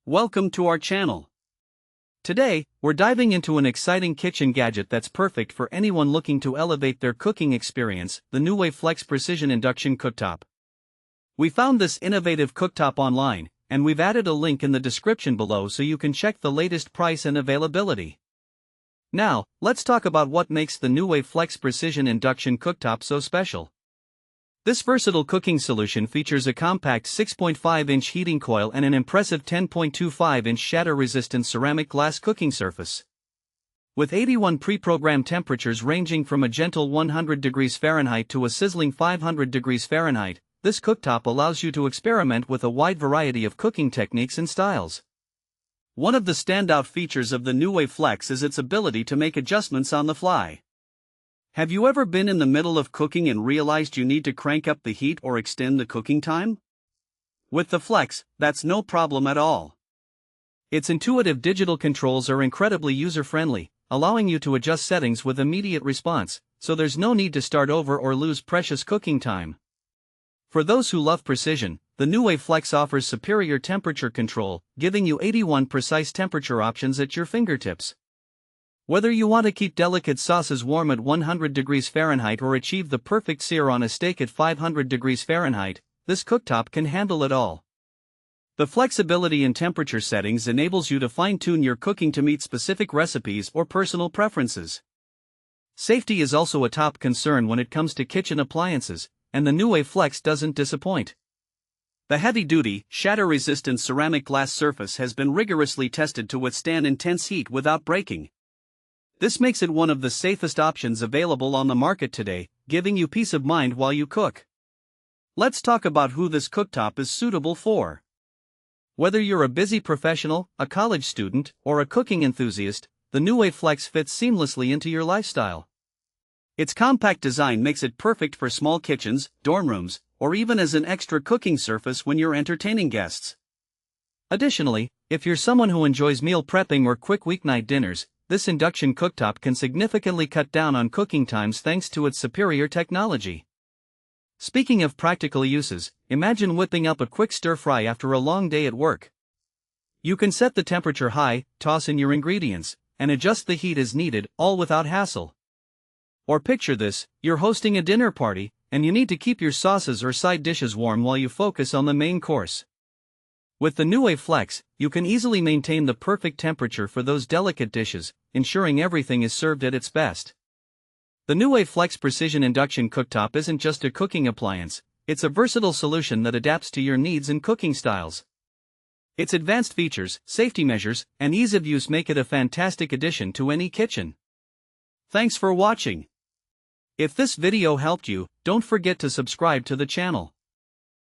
Welcome to our channel. Today, we're diving into an exciting kitchen gadget that's perfect for anyone looking to elevate their cooking experience, the Nuwave Flex Precision Induction Cooktop. We found this innovative cooktop online, and we've added a link in the description below so you can check the latest price and availability. Now, let's talk about what makes the Nuwave Flex Precision Induction Cooktop so special. This versatile cooking solution features a compact 6.5-inch heating coil and an impressive 10.25-inch shatter-resistant ceramic glass cooking surface. With 81 pre-programmed temperatures ranging from a gentle 100 degrees Fahrenheit to a sizzling 500 degrees Fahrenheit, this cooktop allows you to experiment with a wide variety of cooking techniques and styles. One of the standout features of the Nuwave Flex is its ability to make adjustments on the fly. Have you ever been in the middle of cooking and realized you need to crank up the heat or extend the cooking time? With the Flex, that's no problem at all. Its intuitive digital controls are incredibly user-friendly, allowing you to adjust settings with immediate response, so there's no need to start over or lose precious cooking time. For those who love precision, the Nuwave Flex offers superior temperature control, giving you 81 precise temperature options at your fingertips. Whether you want to keep delicate sauces warm at 100 degrees Fahrenheit or achieve the perfect sear on a steak at 500 degrees Fahrenheit, this cooktop can handle it all. The flexibility in temperature settings enables you to fine-tune your cooking to meet specific recipes or personal preferences. Safety is also a top concern when it comes to kitchen appliances, and the Nuwave Flex doesn't disappoint. The heavy-duty, shatter-resistant ceramic glass surface has been rigorously tested to withstand intense heat without breaking. This makes it one of the safest options available on the market today, giving you peace of mind while you cook. Let's talk about who this cooktop is suitable for. Whether you're a busy professional, a college student, or a cooking enthusiast, the Nuwave Flex fits seamlessly into your lifestyle. Its compact design makes it perfect for small kitchens, dorm rooms, or even as an extra cooking surface when you're entertaining guests. Additionally, if you're someone who enjoys meal prepping or quick weeknight dinners, this induction cooktop can significantly cut down on cooking times thanks to its superior technology. Speaking of practical uses, imagine whipping up a quick stir-fry after a long day at work. You can set the temperature high, toss in your ingredients, and adjust the heat as needed, all without hassle. Or picture this, you're hosting a dinner party, and you need to keep your sauces or side dishes warm while you focus on the main course. With the Nuwave Flex, you can easily maintain the perfect temperature for those delicate dishes, ensuring everything is served at its best. The Nuwave Flex Precision Induction Cooktop isn't just a cooking appliance, it's a versatile solution that adapts to your needs and cooking styles. Its advanced features, safety measures, and ease of use make it a fantastic addition to any kitchen. Thanks for watching. If this video helped you, don't forget to subscribe to the channel.